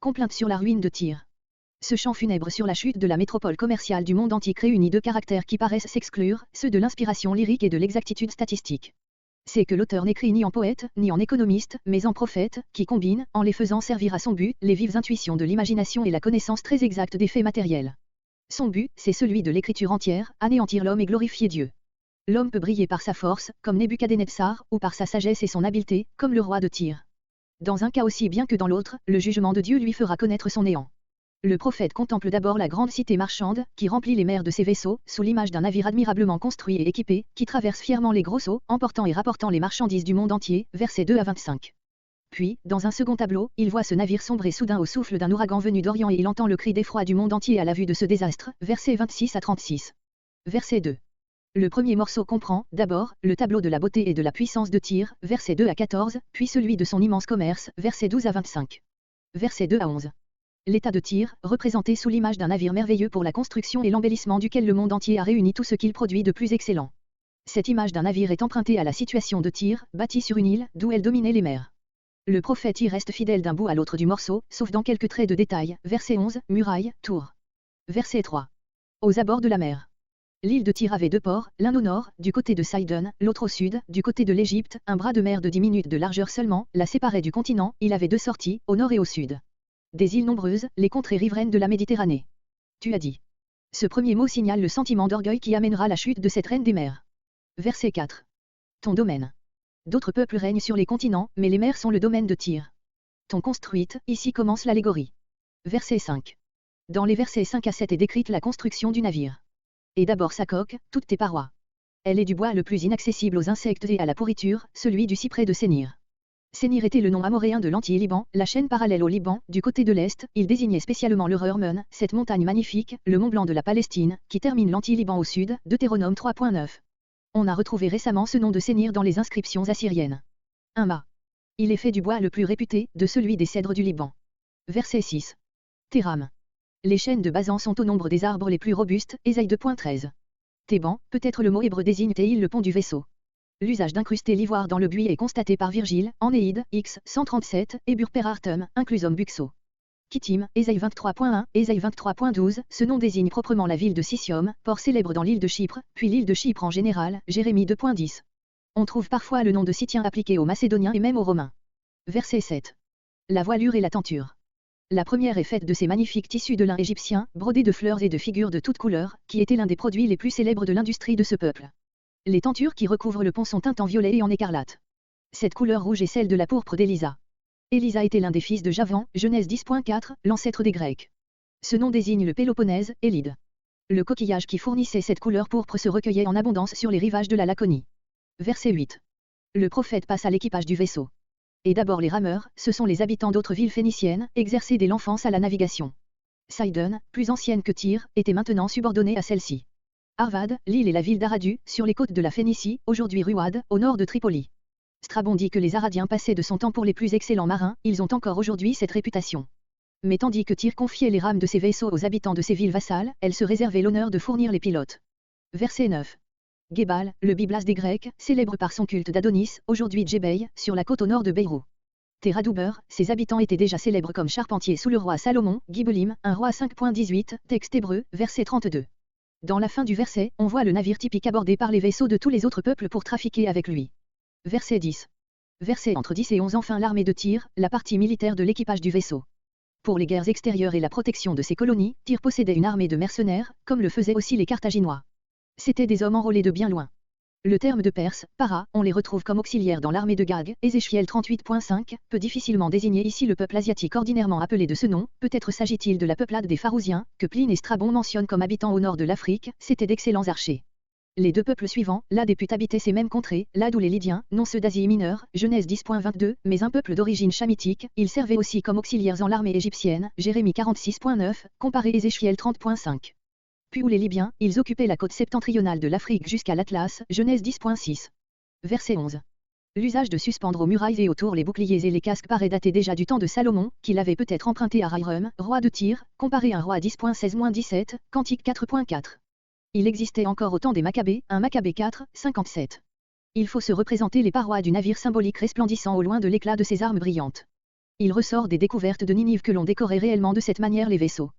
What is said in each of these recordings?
Complainte sur la ruine de Tyr. Ce chant funèbre sur la chute de la métropole commerciale du monde antique réunit deux caractères qui paraissent s'exclure, ceux de l'inspiration lyrique et de l'exactitude statistique. C'est que l'auteur n'écrit ni en poète, ni en économiste, mais en prophète, qui combine, en les faisant servir à son but, les vives intuitions de l'imagination et la connaissance très exacte des faits matériels. Son but, c'est celui de l'écriture entière, anéantir l'homme et glorifier Dieu. L'homme peut briller par sa force, comme Nebuchadnezzar, ou par sa sagesse et son habileté, comme le roi de Tyr. Dans un cas aussi bien que dans l'autre, le jugement de Dieu lui fera connaître son néant. Le prophète contemple d'abord la grande cité marchande, qui remplit les mers de ses vaisseaux, sous l'image d'un navire admirablement construit et équipé, qui traverse fièrement les gros seaux, emportant et rapportant les marchandises du monde entier, versets 2 à 25. Puis, dans un second tableau, il voit ce navire sombrer soudain au souffle d'un ouragan venu d'Orient et il entend le cri d'effroi du monde entier à la vue de ce désastre, versets 26 à 36. Verset 2. Le premier morceau comprend, d'abord, le tableau de la beauté et de la puissance de Tyr, versets 2 à 14, puis celui de son immense commerce, versets 12 à 25. Versets 2 à 11. L'état de Tyr, représenté sous l'image d'un navire merveilleux pour la construction et l'embellissement duquel le monde entier a réuni tout ce qu'il produit de plus excellent. Cette image d'un navire est empruntée à la situation de Tyr, bâtie sur une île, d'où elle dominait les mers. Le prophète y reste fidèle d'un bout à l'autre du morceau, sauf dans quelques traits de détail, verset 11, murailles, tours. Verset 3. Aux abords de la mer. L'île de Tyr avait deux ports, l'un au nord, du côté de Sidon, l'autre au sud, du côté de l'Égypte, un bras de mer de 10 minutes de largeur seulement, la séparait du continent, il avait deux sorties, au nord et au sud. Des îles nombreuses, les contrées riveraines de la Méditerranée. Tu as dit. Ce premier mot signale le sentiment d'orgueil qui amènera la chute de cette reine des mers. Verset 4. Ton domaine. D'autres peuples règnent sur les continents, mais les mers sont le domaine de Tyr. Ton construite, ici commence l'allégorie. Verset 5. Dans les versets 5 à 7 est décrite la construction du navire. Et d'abord sa coque, toutes tes parois. Elle est du bois le plus inaccessible aux insectes et à la pourriture, celui du cyprès de Sénir. Sénir était le nom amoréen de l'Anti-Liban, la chaîne parallèle au Liban, du côté de l'Est, il désignait spécialement le Hermon, cette montagne magnifique, le Mont Blanc de la Palestine, qui termine l'Anti-Liban au sud, Deutéronome 3.9. On a retrouvé récemment ce nom de Sénir dans les inscriptions assyriennes. Un mât. Il est fait du bois le plus réputé, de celui des cèdres du Liban. Verset 6. Tes rames. Les chênes de Bazan sont au nombre des arbres les plus robustes, Ésaïe 2.13. Tes bancs, peut-être le mot hébreu désigne Théil le pont du vaisseau. L'usage d'incruster l'ivoire dans le buis est constaté par Virgile, Énéide, X, 137, et Burper Artem, inclusum buxo. Kittim, Ésaïe 23.1, Ésaïe 23.12, ce nom désigne proprement la ville de Sicyon, port célèbre dans l'île de Chypre, puis l'île de Chypre en général, Jérémie 2.10. On trouve parfois le nom de Scythien appliqué aux Macédoniens et même aux Romains. Verset 7. La voilure et la tenture. La première est faite de ces magnifiques tissus de lin égyptien, brodés de fleurs et de figures de toutes couleurs, qui étaient l'un des produits les plus célèbres de l'industrie de ce peuple. Les tentures qui recouvrent le pont sont teintes en violet et en écarlate. Cette couleur rouge est celle de la pourpre d'Élisa. Élisa était l'un des fils de Javan, Genèse 10.4, l'ancêtre des Grecs. Ce nom désigne le Péloponnèse, Élide. Le coquillage qui fournissait cette couleur pourpre se recueillait en abondance sur les rivages de la Laconie. Verset 8. Le prophète passe à l'équipage du vaisseau. Et d'abord les rameurs, ce sont les habitants d'autres villes phéniciennes, exercés dès l'enfance à la navigation. Sidon, plus ancienne que Tyr, était maintenant subordonnée à celle-ci. Arvad, l'île et la ville d'Aradu, sur les côtes de la Phénicie, aujourd'hui Ruad, au nord de Tripoli. Strabon dit que les Aradiens passaient de son temps pour les plus excellents marins, ils ont encore aujourd'hui cette réputation. Mais tandis que Tyr confiait les rames de ses vaisseaux aux habitants de ses villes vassales, elle se réservait l'honneur de fournir les pilotes. Verset 9. Gébal, le Byblas des Grecs, célèbre par son culte d'Adonis, aujourd'hui Djébel, sur la côte au nord de Beyrouth. Teradouber, ses habitants étaient déjà célèbres comme charpentiers sous le roi Salomon, Gibelim, un roi 5.18, texte hébreu, verset 32. Dans la fin du verset, on voit le navire typique abordé par les vaisseaux de tous les autres peuples pour trafiquer avec lui. Verset 10. Verset entre 10 et 11 enfin l'armée de Tyr, la partie militaire de l'équipage du vaisseau. Pour les guerres extérieures et la protection de ses colonies, Tyr possédait une armée de mercenaires, comme le faisaient aussi les Carthaginois. C'étaient des hommes enrôlés de bien loin. Le terme de Perse, para, on les retrouve comme auxiliaires dans l'armée de Gag, Ézéchiel 38.5, peut difficilement désigner ici le peuple asiatique ordinairement appelé de ce nom, peut-être s'agit-il de la peuplade des Pharousiens, que Pline et Strabon mentionnent comme habitants au nord de l'Afrique, c'étaient d'excellents archers. Les deux peuples suivants, Lad et Put habitaient ces mêmes contrées, Lad ou les Lydiens, non ceux d'Asie mineure, Genèse 10.22, mais un peuple d'origine chamitique, ils servaient aussi comme auxiliaires en l'armée égyptienne, Jérémie 46.9, comparé Ézéchiel 30.5. Puis ou les Libyens, ils occupaient la côte septentrionale de l'Afrique jusqu'à l'Atlas, Genèse 10.6. Verset 11. L'usage de suspendre aux murailles et autour les boucliers et les casques paraît dater déjà du temps de Salomon, qui l'avait peut-être emprunté à Rairum, roi de Tyr, comparé à un roi 10.16-17, Cantique 4.4. Il existait encore au temps des Maccabées, un Maccabée 4, 57. Il faut se représenter les parois du navire symbolique resplendissant au loin de l'éclat de ses armes brillantes. Il ressort des découvertes de Ninive que l'on décorait réellement de cette manière les vaisseaux.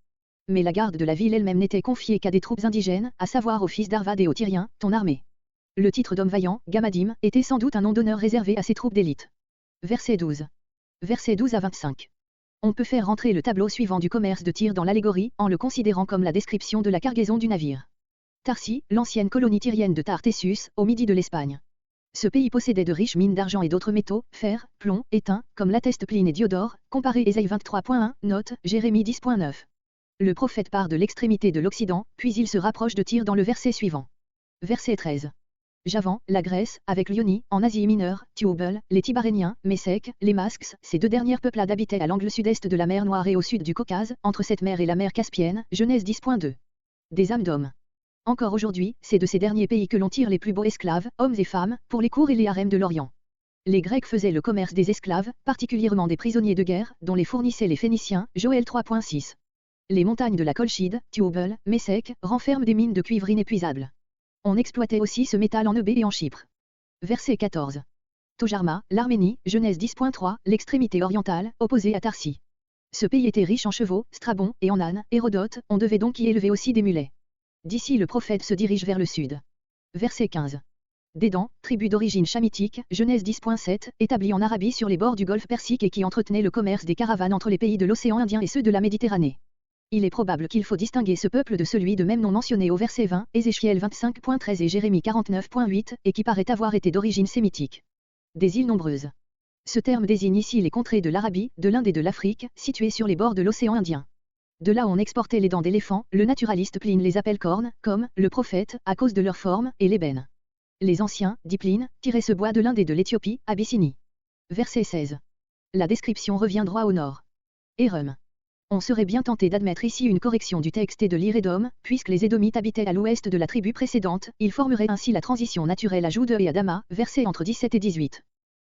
Mais la garde de la ville elle-même n'était confiée qu'à des troupes indigènes, à savoir aux fils d'Arvad et aux Tyriens, ton armée. Le titre d'homme vaillant, Gamadim, était sans doute un nom d'honneur réservé à ces troupes d'élite. Verset 12. Versets 12 à 25. On peut faire rentrer le tableau suivant du commerce de Tyr dans l'allégorie, en le considérant comme la description de la cargaison du navire. Tarsi, l'ancienne colonie tyrienne de Tartessus, au midi de l'Espagne. Ce pays possédait de riches mines d'argent et d'autres métaux, fer, plomb, étain, comme l'attestent Pline et Diodore, comparé Ésaïe 23.1, note, Jérémie 10.9. Le prophète part de l'extrémité de l'Occident, puis il se rapproche de Tyr dans le verset suivant. Verset 13. Javan, la Grèce, avec Lyonie, en Asie mineure, Tubal, les Tibaréniens, Messèques, les Masques, ces deux dernières peuplades habitaient à l'angle sud-est de la mer Noire et au sud du Caucase, entre cette mer et la mer Caspienne, Genèse 10.2. Des âmes d'hommes. Encore aujourd'hui, c'est de ces derniers pays que l'on tire les plus beaux esclaves, hommes et femmes, pour les cours et les harems de l'Orient. Les Grecs faisaient le commerce des esclaves, particulièrement des prisonniers de guerre, dont les fournissaient les Phéniciens, Joël 3.6. Les montagnes de la Colchide, Tubal, Messèques, renferment des mines de cuivre inépuisables. On exploitait aussi ce métal en Eubée et en Chypre. Verset 14. Tojarma, l'Arménie, Genèse 10.3, l'extrémité orientale, opposée à Tarsi. Ce pays était riche en chevaux, Strabon, et en ânes, Hérodote, on devait donc y élever aussi des mulets. D'ici le prophète se dirige vers le sud. Verset 15. Dédan, tribu d'origine chamitique, Genèse 10.7, établie en Arabie sur les bords du golfe Persique et qui entretenait le commerce des caravanes entre les pays de l'océan Indien et ceux de la Méditerranée. Il est probable qu'il faut distinguer ce peuple de celui de même nom mentionné au verset 20, Ézéchiel 25.13 et Jérémie 49.8, et qui paraît avoir été d'origine sémitique. Des îles nombreuses. Ce terme désigne ici les contrées de l'Arabie, de l'Inde et de l'Afrique, situées sur les bords de l'océan Indien. De là on exportait les dents d'éléphant, le naturaliste Pline les appelle cornes, comme le prophète, à cause de leur forme, et l'ébène. Les anciens, dit Pline, tiraient ce bois de l'Inde et de l'Éthiopie, Abyssinie. Verset 16. La description revient droit au nord. Érum. On serait bien tenté d'admettre ici une correction du texte et de lire Édom, puisque les Édomites habitaient à l'ouest de la tribu précédente, ils formeraient ainsi la transition naturelle à Jude et à Dama, versets entre 17 et 18.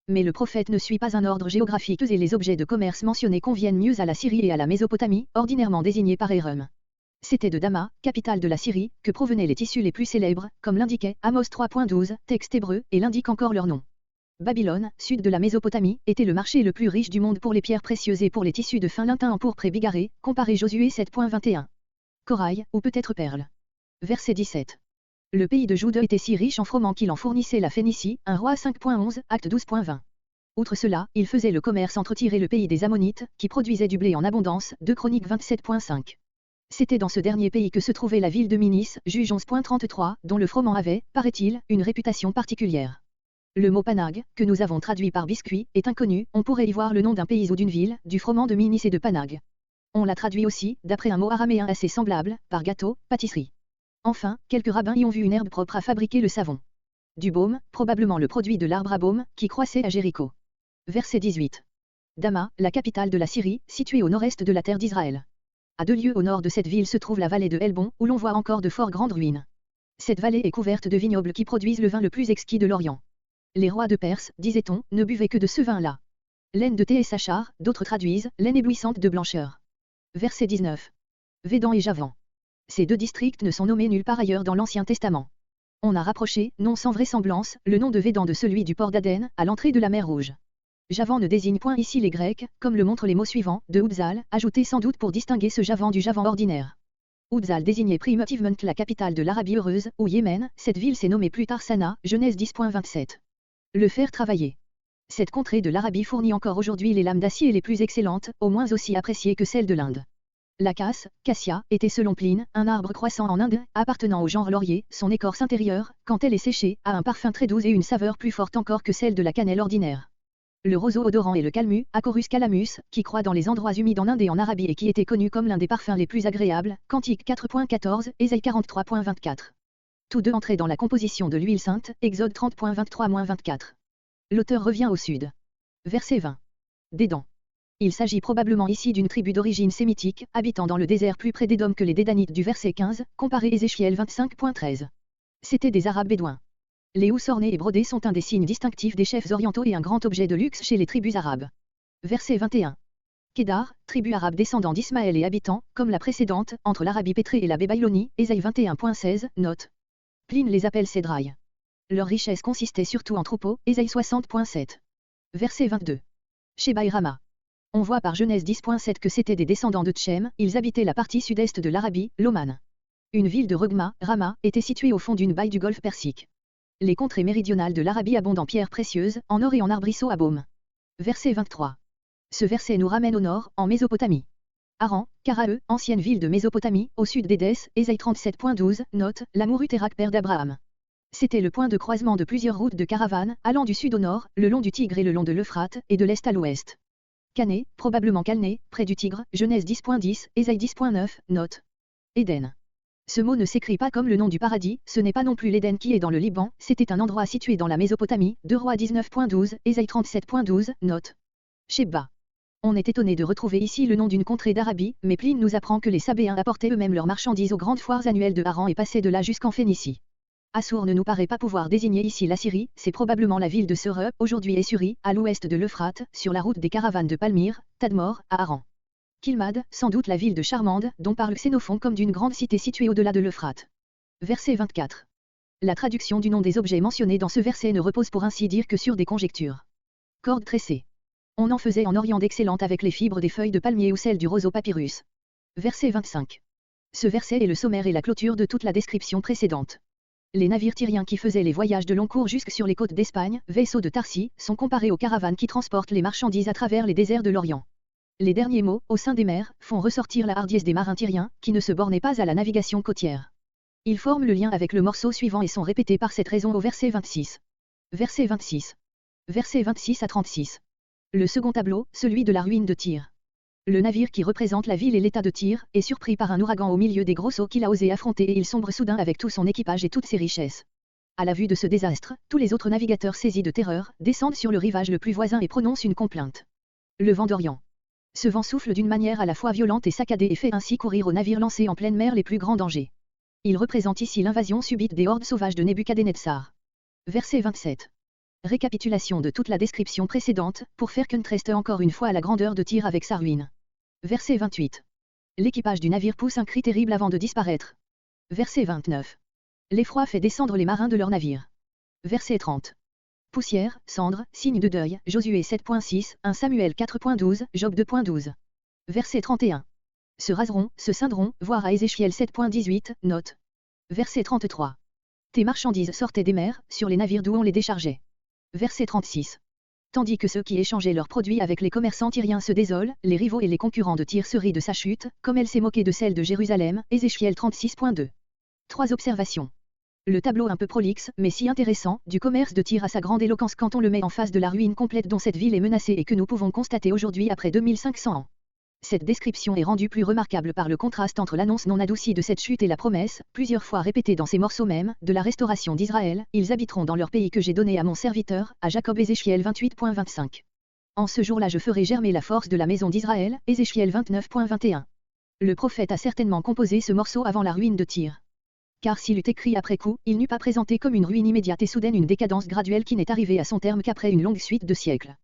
Mais le prophète ne suit pas un ordre géographique et les objets de commerce mentionnés conviennent mieux à la Syrie et à la Mésopotamie, ordinairement désignés par Érum. C'était de Dama, capitale de la Syrie, que provenaient les tissus les plus célèbres, comme l'indiquait Amos 3.12, texte hébreu, et l'indique encore leur nom. Babylone, sud de la Mésopotamie, était le marché le plus riche du monde pour les pierres précieuses et pour les tissus de fin lin en pourpre et bigarré, comparé Josué 7.21. Corail, ou peut-être perle. Verset 17. Le pays de Jude était si riche en froment qu'il en fournissait la Phénicie, un roi 5.11, acte 12.20. Outre cela, il faisait le commerce entre Tyr et le pays des Ammonites, qui produisait du blé en abondance, 2 Chroniques 27.5. C'était dans ce dernier pays que se trouvait la ville de Minis, Juge 11.33, dont le froment avait, paraît-il, une réputation particulière. Le mot Panag, que nous avons traduit par biscuit, est inconnu, on pourrait y voir le nom d'un pays ou d'une ville, du froment de Minis et de Panag. On l'a traduit aussi, d'après un mot araméen assez semblable, par gâteau, pâtisserie. Enfin, quelques rabbins y ont vu une herbe propre à fabriquer le savon. Du baume, probablement le produit de l'arbre à baume, qui croissait à Jéricho. Verset 18. Dama, la capitale de la Syrie, située au nord-est de la terre d'Israël. À 2 lieues au nord de cette ville se trouve la vallée de Helbon, où l'on voit encore de fort grandes ruines. Cette vallée est couverte de vignobles qui produisent le vin le plus exquis de l'Orient. Les rois de Perse, disait-on, ne buvaient que de ce vin-là. Laine de thé et sachar, d'autres traduisent, laine éblouissante de blancheur. Verset 19. Védan et Javan. Ces deux districts ne sont nommés nulle part ailleurs dans l'Ancien Testament. On a rapproché, non sans vraisemblance, le nom de Védan de celui du port d'Aden, à l'entrée de la mer Rouge. Javan ne désigne point ici les Grecs, comme le montrent les mots suivants, de Oudzal, ajoutés sans doute pour distinguer ce Javan du Javan ordinaire. Oudzal désignait primitivement la capitale de l'Arabie heureuse, ou Yémen, cette ville s'est nommée plus tard Sanaa, Genèse 10.27. Le fer travaillé. Cette contrée de l'Arabie fournit encore aujourd'hui les lames d'acier les plus excellentes, au moins aussi appréciées que celles de l'Inde. La casse, cassia, était selon Pline, un arbre croissant en Inde, appartenant au genre laurier, son écorce intérieure, quand elle est séchée, a un parfum très doux et une saveur plus forte encore que celle de la cannelle ordinaire. Le roseau odorant est le calmu, Acorus calamus, qui croît dans les endroits humides en Inde et en Arabie et qui était connu comme l'un des parfums les plus agréables, Cantique 4.14, Ésaïe 43.24. Tous deux entraient dans la composition de l'huile sainte, Exode 30.23-24. L'auteur revient au sud. Verset 20. Dédan. Il s'agit probablement ici d'une tribu d'origine sémitique, habitant dans le désert plus près d'Édom que les Dédanites du verset 15, comparé Ézéchiel 25.13. C'étaient des Arabes bédouins. Les housses ornées et brodées sont un des signes distinctifs des chefs orientaux et un grand objet de luxe chez les tribus arabes. Verset 21. Kédar, tribu arabe descendant d'Ismaël et habitant, comme la précédente, entre l'Arabie pétrée et la Babylonie, Ésaïe 21.16, note. Pline les appelle Sédraï. Leur richesse consistait surtout en troupeaux, Ésaïe 60.7. Verset 22. Sheba et Rama. On voit par Genèse 10.7 que c'étaient des descendants de Tchem, ils habitaient la partie sud-est de l'Arabie, l'Oman. Une ville de Rogma, Rama, était située au fond d'une baie du golfe Persique. Les contrées méridionales de l'Arabie abondent en pierres précieuses, en or et en arbrisseaux à baume. Verset 23. Ce verset nous ramène au nord, en Mésopotamie. Haran, Karae, ancienne ville de Mésopotamie, au sud d'Édès, Ésaïe 37.12, note, Lamourut Terak père d'Abraham. C'était le point de croisement de plusieurs routes de caravanes, allant du sud au nord, le long du Tigre et le long de l'Euphrate, et de l'est à l'ouest. Cané, probablement Calné, près du Tigre, Genèse 10.10, Ésaïe 10.9, note. Éden. Ce mot ne s'écrit pas comme le nom du paradis, ce n'est pas non plus l'Éden qui est dans le Liban, c'était un endroit situé dans la Mésopotamie, 2 Rois 19.12, Ésaïe 37.12, note. Sheba. On est étonné de retrouver ici le nom d'une contrée d'Arabie, mais Pline nous apprend que les Sabéens apportaient eux-mêmes leurs marchandises aux grandes foires annuelles de Haran et passaient de là jusqu'en Phénicie. Assour ne nous paraît pas pouvoir désigner ici l'Assyrie, c'est probablement la ville de Sere, aujourd'hui Essurie, à l'ouest de l'Euphrate, sur la route des caravanes de Palmyre, Tadmor, à Haran. Kilmad, sans doute la ville de Charmande, dont parle Xénophon comme d'une grande cité située au-delà de l'Euphrate. Verset 24. La traduction du nom des objets mentionnés dans ce verset ne repose pour ainsi dire que sur des conjectures. Cordes tressées. On en faisait en Orient d'excellentes avec les fibres des feuilles de palmier ou celles du roseau papyrus. Verset 25. Ce verset est le sommaire et la clôture de toute la description précédente. Les navires tyriens qui faisaient les voyages de long cours jusque sur les côtes d'Espagne, vaisseaux de Tarsie, sont comparés aux caravanes qui transportent les marchandises à travers les déserts de l'Orient. Les derniers mots, au sein des mers, font ressortir la hardiesse des marins tyriens, qui ne se bornaient pas à la navigation côtière. Ils forment le lien avec le morceau suivant et sont répétés par cette raison au verset 26. Verset 26. Verset 26 à 36. Le second tableau, celui de la ruine de Tyr. Le navire qui représente la ville et l'état de Tyr, est surpris par un ouragan au milieu des gros seaux qu'il a osé affronter et il sombre soudain avec tout son équipage et toutes ses richesses. À la vue de ce désastre, tous les autres navigateurs saisis de terreur, descendent sur le rivage le plus voisin et prononcent une complainte. Le vent d'Orient. Ce vent souffle d'une manière à la fois violente et saccadée et fait ainsi courir aux navires lancés en pleine mer les plus grands dangers. Il représente ici l'invasion subite des hordes sauvages de Nebuchadnezzar. Verset 27. Récapitulation de toute la description précédente, pour faire contraste encore une fois à la grandeur de Tyr avec sa ruine. Verset 28. L'équipage du navire pousse un cri terrible avant de disparaître. Verset 29. L'effroi fait descendre les marins de leur navire. Verset 30. Poussière, cendre, signe de deuil, Josué 7.6, 1 Samuel 4.12, Job 2.12. Verset 31. Se raseront, se scindront, voire à Ézéchiel 7.18, note. Verset 33. Tes marchandises sortaient des mers, sur les navires d'où on les déchargeait. Verset 36. Tandis que ceux qui échangeaient leurs produits avec les commerçants tyriens se désolent, les rivaux et les concurrents de Tyr se rient de sa chute, comme elle s'est moquée de celle de Jérusalem, Ézéchiel 36.2. 3 observations. Le tableau un peu prolixe, mais si intéressant, du commerce de Tyr à sa grande éloquence quand on le met en face de la ruine complète dont cette ville est menacée et que nous pouvons constater aujourd'hui après 2500 ans. Cette description est rendue plus remarquable par le contraste entre l'annonce non adoucie de cette chute et la promesse, plusieurs fois répétée dans ces morceaux mêmes, de la restauration d'Israël, ils habiteront dans leur pays que j'ai donné à mon serviteur, à Jacob. Ézéchiel 28.25. En ce jour-là je ferai germer la force de la maison d'Israël, Ézéchiel 29.21. Le prophète a certainement composé ce morceau avant la ruine de Tyr. Car s'il eût écrit après coup, il n'eût pas présenté comme une ruine immédiate et soudaine une décadence graduelle qui n'est arrivée à son terme qu'après une longue suite de siècles.